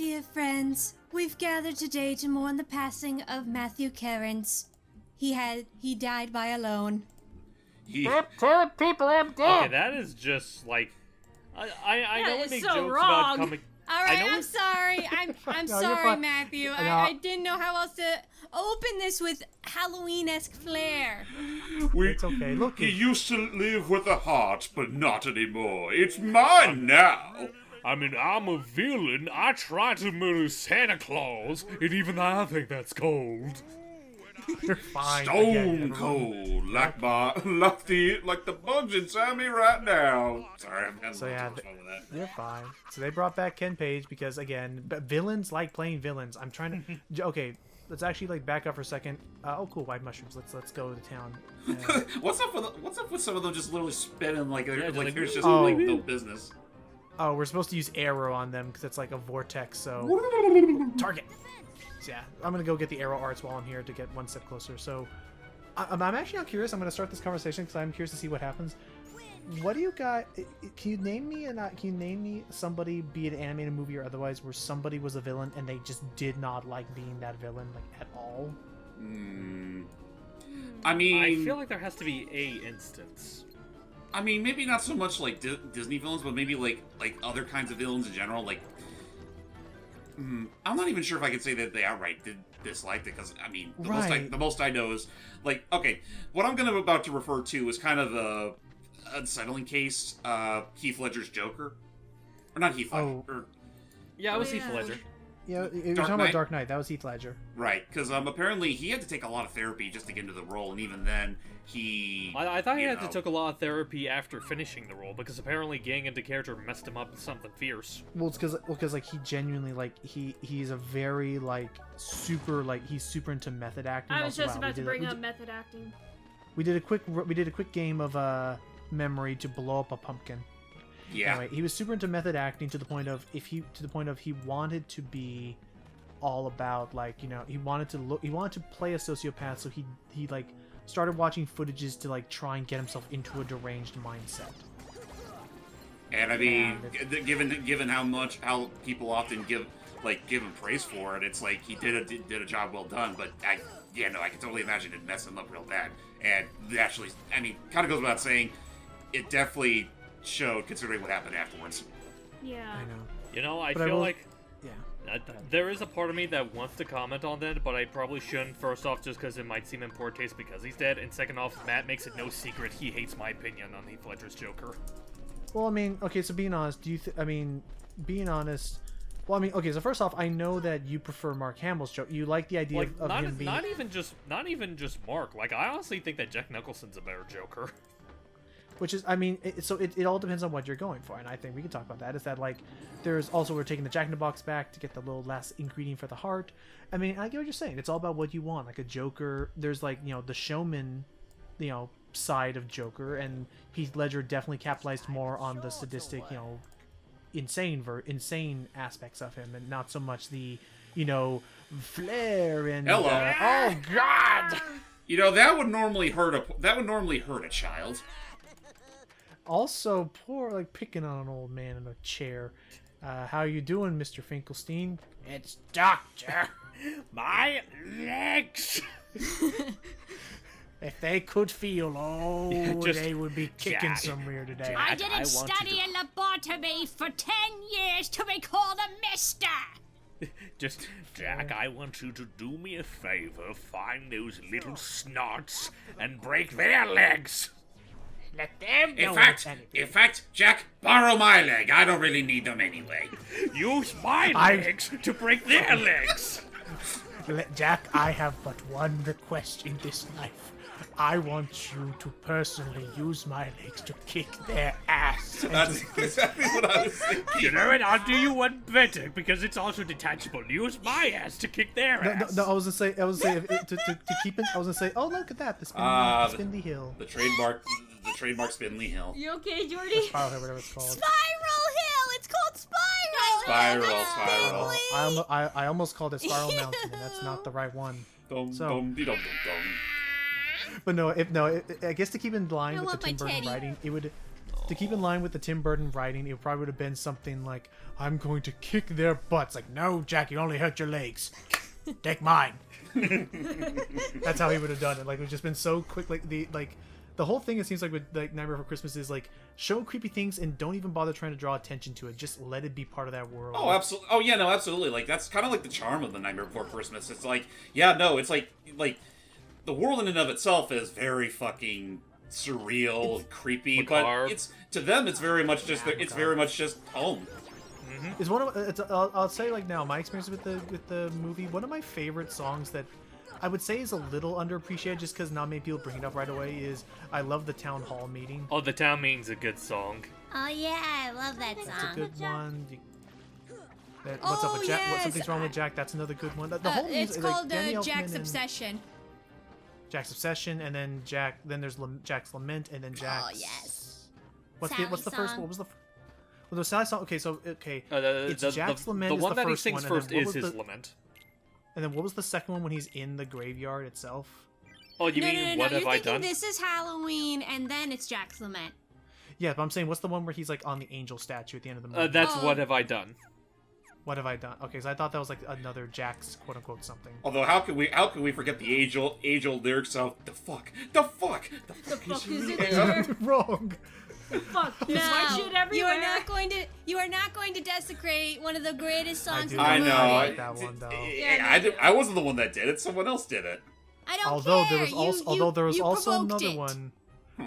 Dear friends, we've gathered today to mourn the passing of Matthew Cairns. He died by alone. Tell people I'm dead. Okay, that is just like I know we make so jokes wrong. about coming. All right, I know I'm sorry. I'm No, you're sorry, fine. Matthew. No. I didn't know how else to open this with Halloween-esque flair. It's okay. Look, He used to live with a heart, but not anymore. It's mine now. I mean, I'm a villain. I tried to murder Santa Claus, and even I think that's cold. you're fine. Stone cold, like the bugs inside me right now. Sorry, I'm having So yeah, too much fun with that. you're fine. So they brought back Ken Page because again, villains like playing villains. I'm trying to. Okay, let's actually like back up for a second. Oh, cool, white mushrooms. Let's go to town. What's up with some of them just literally spinning like like, there's just oh. like no business. Oh, we're supposed to use arrow on them because it's like a vortex. So target. So yeah, I'm gonna go get the arrow arts while I'm here to get one step closer. So I'm actually not curious. I'm gonna start this conversation because I'm curious to see what happens. What do you got? Can you name me somebody, be it an animated movie or otherwise, where somebody was a villain and they just did not like being that villain like at all? I mean, I feel like there has to be a instance. I mean, maybe not so much like Disney villains, but maybe like other kinds of villains in general. Like, I'm not even sure if I could say that they outright did dislike it, because I mean, the most I know is like, okay, what I'm about to refer to is kind of a unsettling case. Heath Ledger's Joker, or not Heath Ledger. Oh. Yeah, it was Heath Ledger. Yeah, you're talking about Dark Knight. That was Heath Ledger. Right, because apparently he had to take a lot of therapy just to get into the role, and even then I thought he had to take a lot of therapy after finishing the role, because apparently getting into character messed him up with something fierce. Well, it's because like he genuinely like he's a very like super like he's super into method acting. I was Also, just wow, about to bring up method acting. We did a quick game of memory to blow up a pumpkin. Yeah. Anyway, he was super into method acting to the point of he wanted to be all about like, you know, he wanted to play a sociopath, so he like started watching footages to like try and get himself into a deranged mindset. And I mean, given how people often give him praise for it, it's like he did a job well done. But I can totally imagine it messed him up real bad. And actually, I mean, kind of goes without saying, it definitely showed considering what happened afterwards. Yeah. I know. You know, I But feel like yeah. there is a part of me that wants to comment on that, but I probably shouldn't. First off, just because it might seem in poor taste because he's dead, and second off, Matt makes it no secret he hates my opinion on Heath Ledger's Joker. Well, I mean, okay, so being honest, being honest. Well, I mean, okay, so first off, I know that you prefer Mark Hamill's Joker. You like the idea Like, of him being not even just Mark. Like, I honestly think that Jack Nicholson's a better Joker. Which is, I mean, it all depends on what you're going for, and I think we can talk about that. Is that like, there's also we're taking the Jack in the Box back to get the little last ingredient for the heart. I mean, I get what you're saying. It's all about what you want. Like a Joker, there's like, you know, the showman, you know, side of Joker, and Heath Ledger definitely capitalized more on the sadistic, you know, insane aspects of him, and not so much the, you know, flair and Hello. Oh God. You know, that would normally hurt a child. Also, poor, like, picking on an old man in a chair. How you doing, Mr. Finkelstein? It's Doctor. My legs! If they could feel, they would be kicking Jack. somewhere today. I didn't study in lobotomy for 10 years to be called a mister! Just, Jack, I want you to do me a favor, find those little snots, and break their legs! Let them know In fact, Jack, borrow my leg. I don't really need them anyway. Use my legs to break their legs! Jack, I have but one request in this life. I want you to personally use my legs to kick their ass. That's exactly what I was thinking. You know what? I'll do you one better because it's also detachable. Use my ass to kick their ass. No, I was gonna say, to keep it. I was gonna say, oh look at that, the spindly hill. The trademark Spindly Hill. You okay, Jordy? Spiral Hill, whatever it's called. Spiral Hill! It's called Spiral! Spiral. I almost called it Spiral Mountain, and that's not the right one. But no, I guess to keep in line with the Tim Burton writing, it would. to keep in line with the Tim Burton writing, it probably would have been something like, "I'm going to kick their butts." Like, no, Jack, you only hurt your legs. Take mine. That's how he would have done it. Like, it would just been so quick. Like the whole thing, it seems like with like Nightmare Before Christmas is like show creepy things and don't even bother trying to draw attention to it. Just let it be part of that world. Oh, absolutely. Oh, yeah, no, absolutely. Like, that's kind of like the charm of the Nightmare Before Christmas. It's like, yeah, no, it's like the world in and of itself is very fucking surreal, creepy, macabre. But it's to them, it's very much just home. Is one of I'll say like now my experience with the movie, one of my favorite songs that I would say is a little underappreciated just because not many people bring it up right away is I love the Town Hall Meeting. Oh, the town meeting's a good song. Oh yeah, I love that song. That's a good one. What's up with Jack? yes, Something's wrong with Jack. That's another good one. The whole it's music, called Danny Elfman Jack's and Obsession. Jack's Obsession, and then Jack. Then there's Jack's Lament, and then Jack's. Oh yes. What's Sally the first? song. What was the? Well, the Sally song. Okay, so it's The Jack's Lament. The is one the that he first sings one, first and then is what was his the- lament. And then what was the second one when he's in the graveyard itself? Oh, you No, mean no, What no. Have You're I thinking Done? this is Halloween, and then it's Jack's Lament. Yeah, but I'm saying what's the one where he's like on the angel statue at the end of the movie? That's Oh. What Have I Done? What have I done? Okay, so I thought that was like another Jack's quote unquote something. Although, how can we forget the age-old lyrics of the fuck fuck is it Yeah. here? Wrong. Fuck. There's No, white shit you everywhere. are not going to desecrate one of the greatest songs in the I movie. know. I like that one, though. I wasn't the one that did it. Someone else did it. I don't Although care. there was You also provoked another it. one.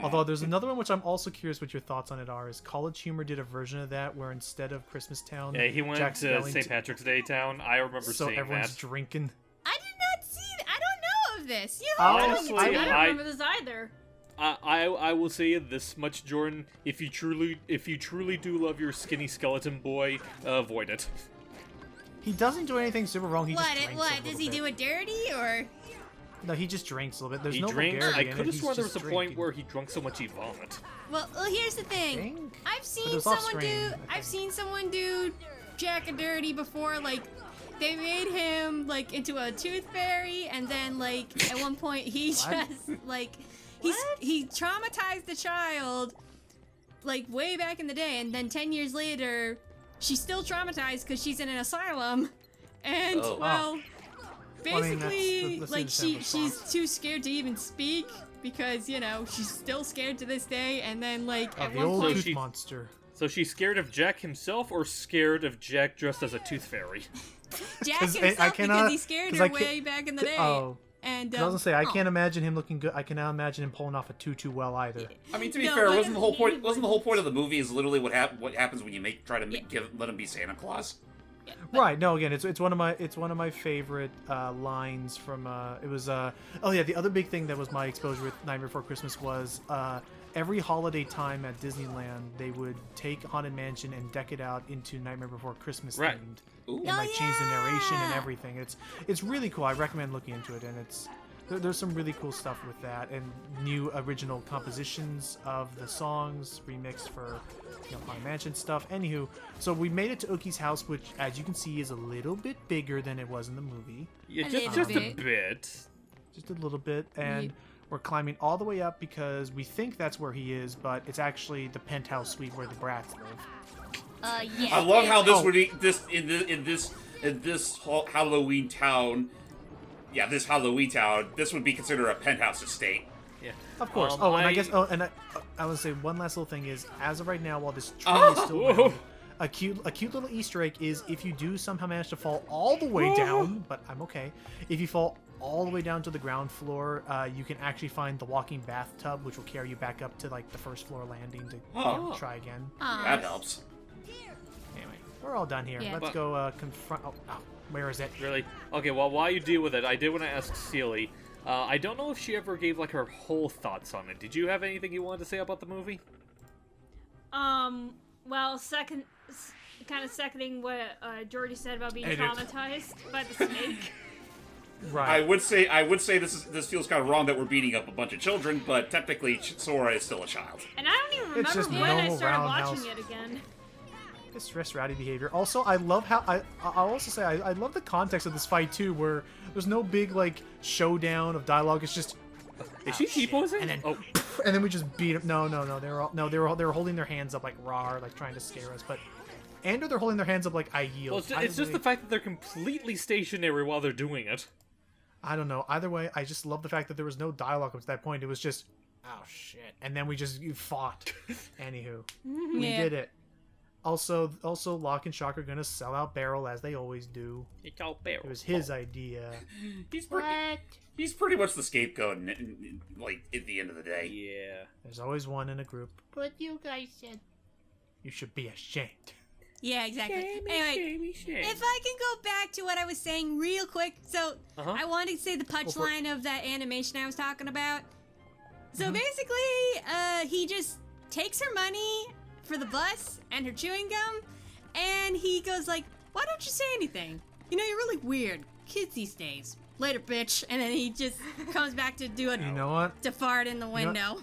Although there's another one which I'm also curious what your thoughts on it are. Is College Humor did a version of that where instead of Christmas Town, Yeah, he went Jack's to yelling St. Patrick's Day town. I remember so seeing everyone's that. drinking. I did not see. I don't know of this. You Honestly, I don't I- remember this either. I will say this much, Jordan. If you truly do love your skinny skeleton boy, avoid it. He doesn't do anything super wrong. He just drinks a What? little Does he bit. do it dirty or? No, he just drinks a little bit. There's He no drinks. vulgarity I in could it. have He's sworn there was just a point drinking. where he drunk so much he vomit. Well, here's the thing. Think? I've But seen it was someone off-screen, do. I I've think. seen someone do Jack a dirty before. Like, they made him like into a tooth fairy, and then like at one point he What? just like he traumatized the child like way back in the day, and then 10 years later she's still traumatized because she's in an asylum, and Oh. well. Well, I mean, that's Basically, the like Santa she's response. too scared to even speak because she's still scared to this day. And then like Oh, at the one old point, tooth she- monster. So she's scared of Jack himself, or scared of Jack dressed as a tooth fairy? Jack 'Cause I himself cannot- because he scared 'cause her I can't- way back in the day. Oh. And 'Cause I was gonna say I oh. can't imagine him looking good. I cannot imagine him pulling off a tutu well either. I mean, to be No, fair, but- wasn't the whole point? Wasn't the whole point of the movie is literally what happens when you let him be Santa Claus? Right. No. Again, it's one of my favorite lines from. It was. Oh yeah. The other big thing that was my exposure with Nightmare Before Christmas was every holiday time at Disneyland they would take Haunted Mansion and deck it out into Nightmare Before Christmas Right. themed. Ooh. And like change the narration and yeah! everything. It's really cool. I recommend looking into it, and there's some really cool stuff with that, and new original compositions of the songs remixed for Haunted Mansion stuff. Anywho, so we made it to Oogie's house, which, as you can see, is a little bit bigger than it was in the movie, Yeah, A just little a bit. bit. just a little bit, and we're climbing all the way up because we think that's where he is, but it's actually the penthouse suite where the brats live. Yeah. I love how this Oh. would be in this Halloween town. Yeah, this Halloween town. This would be considered a penthouse estate. Yeah. Of course. Um, and I I- guess. Oh, and I would say one last little thing is, as of right now, while this tree Oh. is still Whoa. around, a cute little Easter egg is if you do somehow manage to fall all the way down, but I'm okay. If you fall all the way down to the ground floor, you can actually find the walking bathtub, which will carry you back up to like the first floor landing to Oh. try again. That helps. Anyway, we're all done here. Yeah. Let's But- go confront. Oh, where is it? Really? Okay, well, while you deal with it, I did want to ask Seely. I don't know if she ever gave, like, her whole thoughts on it. Did you have anything you wanted to say about the movie? Well, kind of seconding what Jordy said about being Edit. traumatized by the snake. Right. I would say this feels kind of wrong that we're beating up a bunch of children, but technically Sora is still a child. And I don't even It's remember just when I normal started roundhouse. watching it again. It's stress rowdy behavior. Also, I love how I'll also say I love the context of this fight too, where there's no big like showdown of dialogue. It's just Is she T-posing? And then- Oh, and then we just beat them. No, they were holding their hands up like raw, like trying to scare us. But or they're holding their hands up like I yield. Well, it's just the fact that they're completely stationary while they're doing it. I don't know. Either way, I just love the fact that there was no dialogue up to that point. It was just, oh shit, and then we just fought. Anywho, we did it. Also, Locke and Shock are gonna sell out Barrel as they always do. It's all Barrel. It was his idea. He's pretty much the scapegoat, like at the end of the day. Yeah. There's always one in a group. But you guys said You should be ashamed. Yeah, exactly. Anyway, if I can go back to what I was saying real quick. So, I wanted to say the punchline of that animation I was talking about. So basically, he just takes her money for the bus and her chewing gum, and he goes like, why don't you say anything? You know, you're really weird. Kids these days. Later, bitch. And then he just comes back to do it. You know what? To fart in the window.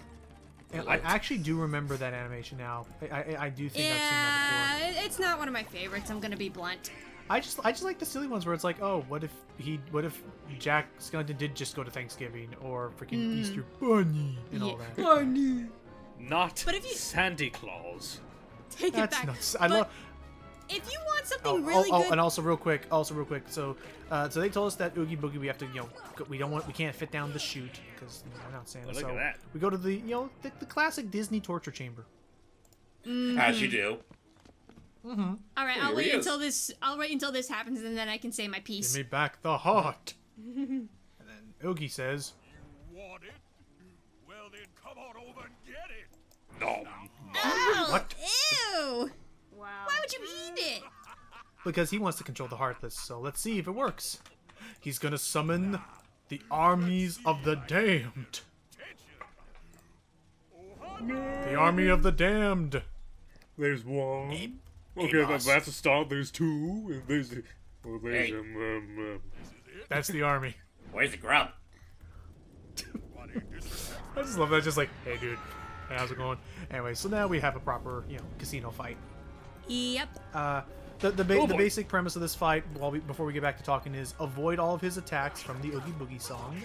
I actually do remember that animation now. I do think I've seen that before. It's not one of my favorites. I'm gonna be blunt. I just like the silly ones where it's like, oh, what if Jack Skellington did just go to Thanksgiving or freaking Easter Bunny and all that. Bunny. Not But if you- Santa Claus. Take it That's back. nuts. If you want something really good, and also real quick. So they told us that Oogie Boogie we have to, we can't fit down the chute because we're not Santa. Well, look so at that. we go to the, the classic Disney torture chamber. As you do. all right, Here I'll he wait is. until this. I'll wait until this happens, and then I can say my piece. Give me back the heart. And then Oogie says, Want it? Well then come on over and get it. No. Oh, What? ew! Wow. Why would you eat it? because he wants to control the Heartless. So let's see if it works. He's gonna summon the armies of the damned. The army of the damned. There's one. Hey, Okay, boss. that's a start. There's two. And there's Hey. That's the army. Where's the grub? I just love that. Just like, hey, dude, hey, how's it going? Anyway, so now we have a proper, casino fight. Yep. The boy. basic premise of this fight, before we get back to talking, is avoid all of his attacks from the Oogie Boogie song,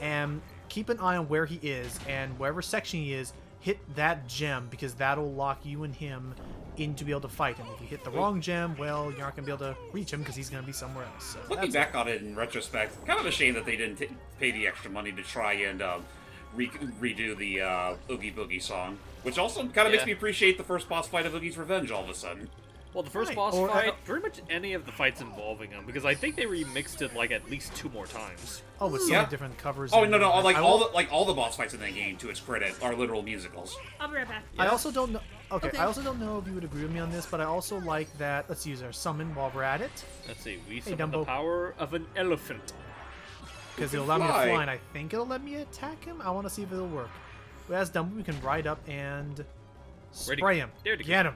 and keep an eye on where he is, and wherever section he is, hit that gem, because that'll lock you and him in to be able to fight him. If you hit the wrong gem, well, you're not going to be able to reach him because he's going to be somewhere else. So Looking back on it in retrospect, kind of a shame that they didn't pay the extra money to try and redo the Oogie Boogie song, which also kind of makes me appreciate the first boss fight of Oogie's Revenge all of a sudden. Well, the first Right. boss Or, fight, pretty much any of the fights involving him, because I think they remixed it like at least 2 more times. Oh, with so Yeah. many different covers. Oh and- no, I will- all the boss fights in that game, to its credit, are literal musicals. I'll be right back. I also don't know. Okay. I also don't know if you would agree with me on this, but I also like that. Let's use our summon while we're at it, Let's see, we summon Dumbo. the power of an elephant. because it'll allow me to fly. fly, and I think it'll let me attack him. I want to see if it'll work. As Dumbo, we can ride up and Ready? spray him. There to Get him.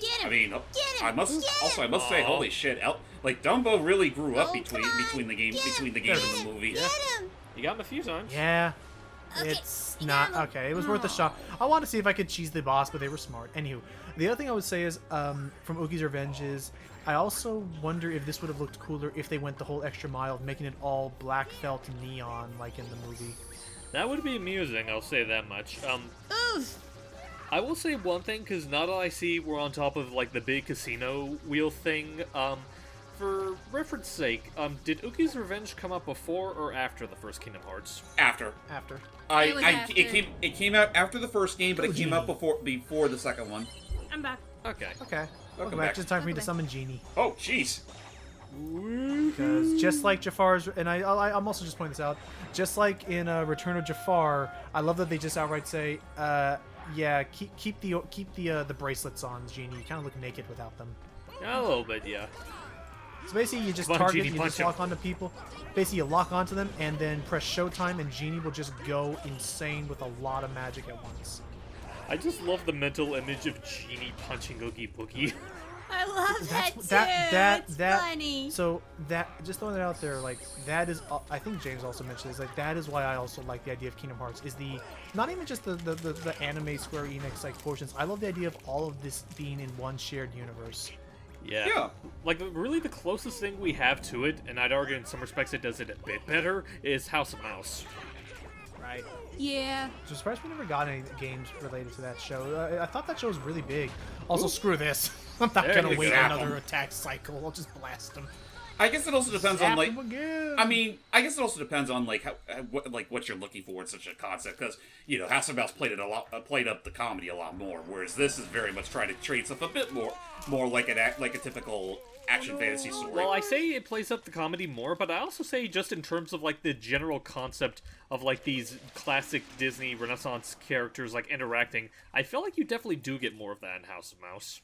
Get him. I mean, Get him! I must Get him! say, holy shit, Dumbo really grew up Oh, between come on. between the game Get between the him. game Get and the him. movie. Get him! You got him a few times. Yeah. Okay, It's you not got him. okay. It was worth a shot. I want to see if I could cheese the boss, but they were smart. Anywho, the other thing I would say is, from Oogie's Revenge is, I also wonder if this would have looked cooler if they went the whole extra mile of making it all black felt neon like in the movie. That would be amusing, I'll say that much. Oof. I will say one thing, because now that I see we're on top of, like, the big casino wheel thing, for reference sake, did Oogie's Revenge come out before or after the first Kingdom Hearts? After. It was after. It came out after the first game, but it came out before the second one. I'm back. Okay. Okay. Welcome back. back. Just time for me to Welcome summon Genie. Oh, jeez. Because just like Jafar's, and I'm also just pointing this out, just like in Return of Jafar, I love that they just outright say, yeah, keep the bracelets on, Genie. You kind of look naked without them. A little bit, yeah. So basically, you just Come on, target, Genie, you just punch lock onto people. Basically, you lock onto them and then press Showtime, and Genie will just go insane with a lot of magic at once. I just love the mental image of Genie punching Oogie Boogie. I love that too. That It's funny. So that, just throwing it out there, like that is, I think James also mentioned this, like that is why I also like the idea of Kingdom Hearts, is the not even just the anime Square Enix like portions. I love the idea of all of this being in one shared universe. Yeah. Like, really the closest thing we have to it, and I'd argue in some respects it does it a bit better, is House of Mouse. right? Yeah. So surprised we never got any games related to that show. I thought that show was really big. Also, screw this. I'm not There gonna you wait go. another attack cycle. I'll just blast them. I guess it also depends on like. Again. I mean, I guess it also depends on like how, what you're looking for in such a concept, because House of Mouse played up the comedy a lot more, whereas this is very much trying to treat itself a bit more like a typical action fantasy story. Well, I say it plays up the comedy more, but I also say just in terms of like the general concept of like these classic Disney Renaissance characters like interacting, I feel like you definitely do get more of that in House of Mouse.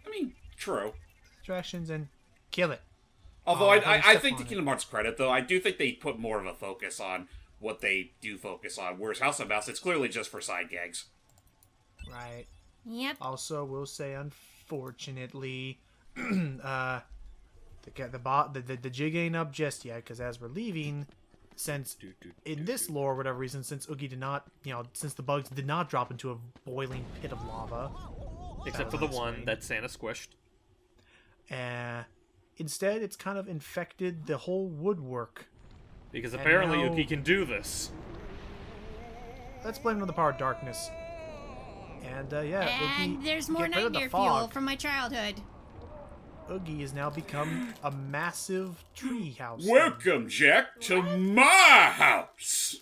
I mean, true. Distractions and kill it. Although I step think on to it. Kingdom Hearts' credit, though, I do think they put more of a focus on what they do focus on, whereas House of Mouse, it's clearly just for side gags. Right. Yep. Also, we'll say unfortunately, the jig ain't up just yet, because as we're leaving, since in this lore, whatever reason, since Oogie did not, since the bugs did not drop into a boiling pit of lava, Except for the one that Santa squished. Instead, it's kind of infected the whole woodwork. Because And apparently now- Oogie can do this. Let's blame it on the power of darkness. And yeah, And Oogie, there's more get rid of the nightmare fuel fog. from my childhood. Oogie has now become a massive tree house. Welcome, Jack, to my house.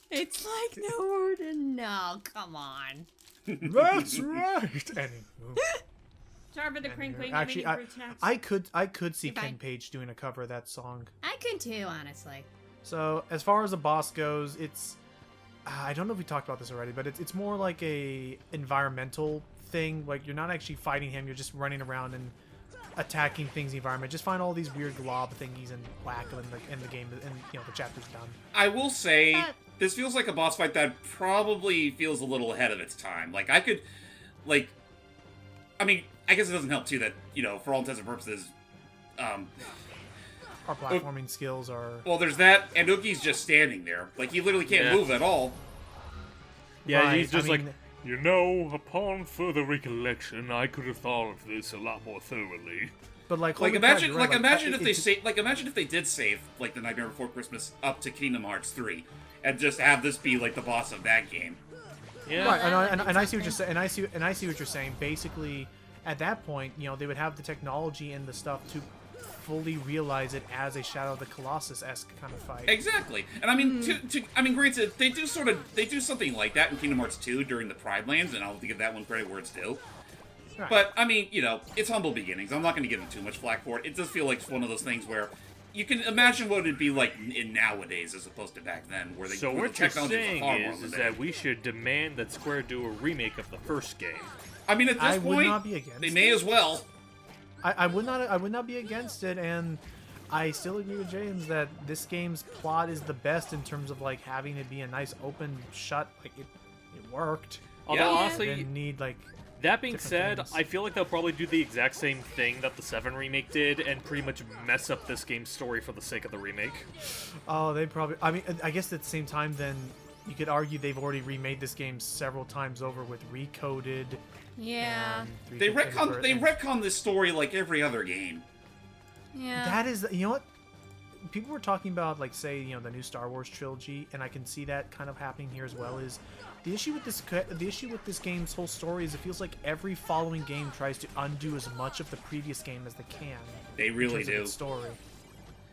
It's like nowhere to know. Come on. That's right. Anywho. Sorry for the crinkling. Actually, I'm eating fruit snacks. I could see You're fine. Ken Page doing a cover of that song. I could too, honestly. So as far as the boss goes, it's I don't know if we talked about this already, but it's more like a environmental thing. Like you're not actually fighting him; you're just running around and attacking things in the environment. Just find all these weird glob thingies and whack them in the game, and the chapter's done. I will say, this feels like a boss fight that probably feels a little ahead of its time. Like, I could, like, I mean, I guess it doesn't help, too, that, for all intents and purposes, Our platforming skills are... well, there's that, and Oogie's just standing there. Like, he literally can't Yeah. move at all. Yeah, Right, he's just I mean, like, upon further recollection, I could have thought of this a lot more thoroughly. But like, Like, holy crap, imagine, you're right, imagine if it's- imagine if they did save, like, The Nightmare Before Christmas up to Kingdom Hearts 3, and just have this be, like, the boss of that game. Yeah. Right, and I see what you're saying. And I see what you're saying. Basically, at that point, they would have the technology and the stuff to fully realize it as a Shadow of the Colossus-esque kind of fight. Exactly, and I mean, granted, they do something like that in Kingdom Hearts 2 during the Pride Lands, and I'll have to give that one credit where it's due. Right. But I mean, it's humble beginnings. I'm not going to give them too much flack for it. It does feel like it's one of those things where you can imagine what it'd be like in nowadays as opposed to back then, where So where what the you're technology was saying far more is limited. that we should demand that Square do a remake of the first game. I mean, at this I would point, not be against they may it. as well. I would not be against it, and I still agree with James that this game's plot is the best in terms of like having it be a nice open shut. Like it worked. Although Yeah. honestly, Didn't need like that being different said, things. I feel like they'll probably do the exact same thing that the 7 remake did and pretty much mess up this game's story for the sake of the remake. oh they probably. I mean, I guess at the same time, then you could argue they've already remade this game several times over with recoded. Yeah. and They 360 retcon this story like every other game. Yeah. That is, you know what? People were talking about, like, say, the new Star Wars trilogy, and I can see that kind of happening here as well. Is the issue with this game's whole story is it feels like every following game tries to undo as much of the previous game as they can. They in really terms of do. its story.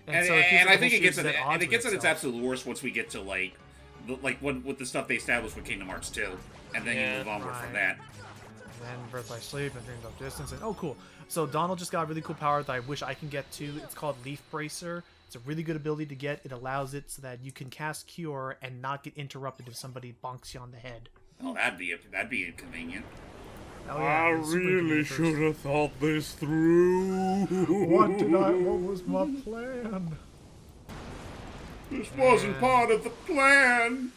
And, so it feels and like I the think whole it gets series is odds at its with itself. absolute worst once we get to with the stuff they established with Kingdom Hearts 2, and then Yeah. you move onward from Right. that. And then Birth by Sleep and Dreams of Distance, and oh cool. So Donald just got a really cool power that I wish I can get to. It's called Leaf Bracer. It's a really good ability to get. It allows it so that you can cast Cure and not get interrupted if somebody bonks you on the head. Oh, that'd be inconvenient. Oh, yeah, it's super convenient. have thought this through. What was my plan? This wasn't part of the plan.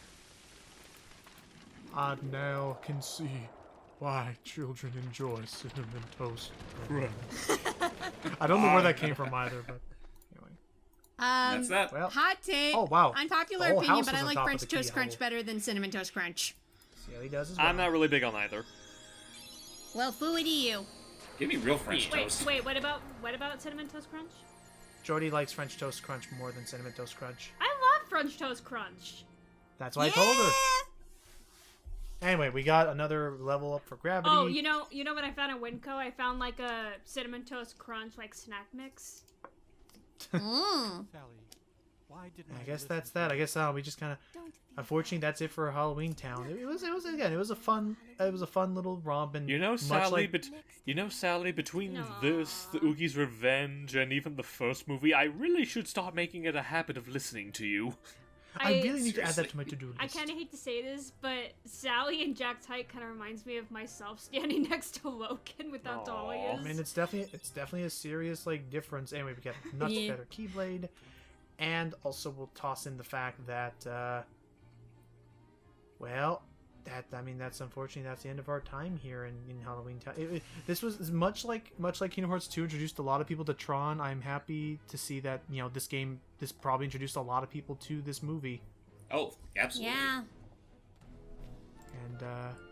I now can see why children enjoy cinnamon toast. I don't know where that came from either, but anyway. That's that. Well, Hot take. Oh, wow. Unpopular The whole opinion, house but was I on like top of French the Toast keyhole. Crunch better than Cinnamon Toast Crunch. Celie does as well. I'm not really big on either. Well, fooey to you. Give me real French toast. Wait, what about Cinnamon Toast Crunch? Jody likes French Toast Crunch more than Cinnamon Toast Crunch. I love French Toast Crunch. That's why I told her. Anyway, we got another level up for gravity. Oh, you know what I found at Winco? I found like a cinnamon toast crunch like snack mix. Mm. Why didn't I guess that's that. I guess we just kind of. Unfortunately, that's it for Halloween Town. It was a fun little romp. And You know, much Sally, like, Sally, between this, the Oogie's Revenge, and even the first movie, I really should start making it a habit of listening to you. I really need to add that to my to-do list. I kind of hate to say this, but Sally and Jack's height kind of reminds me of myself standing next to Logan with how tall he is. I mean, it's definitely a serious like difference. Anyway, we got much better Keyblade, and also we'll toss in the fact that, well, that's unfortunately that's the end of our time here in Halloween Town. This was much like Kingdom Hearts 2 introduced a lot of people to Tron. I'm happy to see that this probably introduced a lot of people to this movie. Oh, absolutely. Yeah. And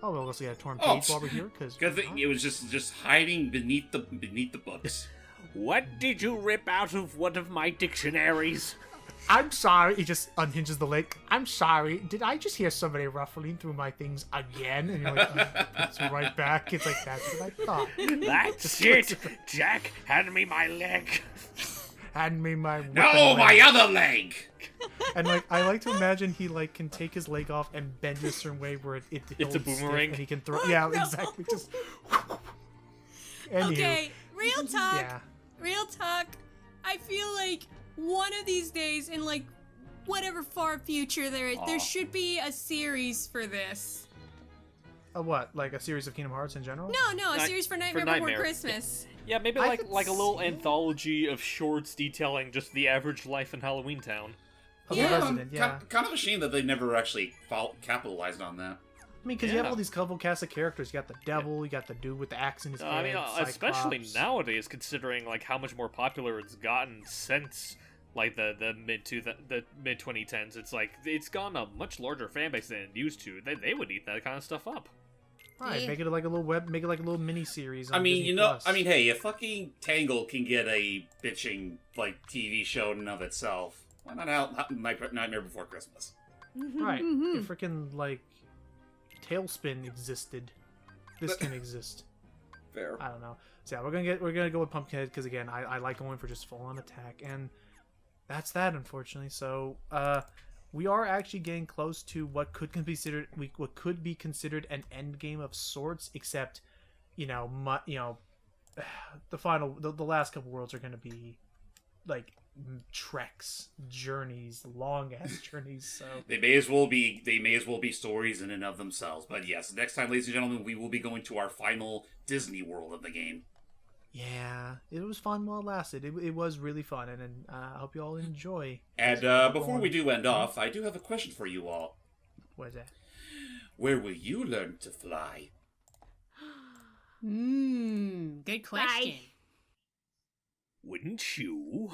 we'll also get a torn page while we're here because it was just hiding beneath the books. What did you rip out of one of my dictionaries? I'm sorry. He just unhinges the leg. I'm sorry. Did I just hear somebody ruffling through my things again? And you're like, it's right back. It's like, that's what I thought. That's it! Jack, hand me my leg. Hand me my No, my other leg! And like, I like to imagine he like can take his leg off and bend it a certain way where it It's a holds stiff boomerang. and he can throw. Yeah, exactly. Just. Anywho, Okay, real talk. Yeah. Real talk. I feel like one of these days, in like whatever far future there should be a series for this. A what? Like a series of Kingdom Hearts in general? No, a series for Nightmare Before Christmas. Yeah, maybe I like could a little see- anthology of shorts detailing just the average life in Halloween Town. Of Yeah. the resident, yeah. Kind of a shame that they never actually capitalized on that. I mean, because you have Yeah. all these colorful cast of characters. You got the devil, you got the dude with the axe in his I head, mean, especially Cyclops. nowadays, considering like how much more popular it's gotten since like the mid 2010s. It's like it's gotten a much larger fan base than it used to. They would eat that kind of stuff up. Right, Yeah. make it like a little mini series. I mean, hey, if fucking Tangle can get a bitching like TV show in and of itself, why not Nightmare Before Christmas? right? If freaking like Tailspin existed, this can exist. Fair. I don't know. So yeah, we're gonna go with Pumpkinhead because again, I like going for just full on attack, and that's that unfortunately. So we are actually getting close to what could be considered an end game of sorts, except the last couple worlds are gonna be like treks, journeys, long ass journeys. So They may as well be stories in and of themselves. But yes, next time, ladies and gentlemen, we will be going to our final Disney World of the game. yeah, it was fun while it lasted. It was really fun, and I hope you all enjoy. And before we do end off, I do have a question for you all. What is that? Where will you learn to fly? Good question. Bye. Wouldn't you?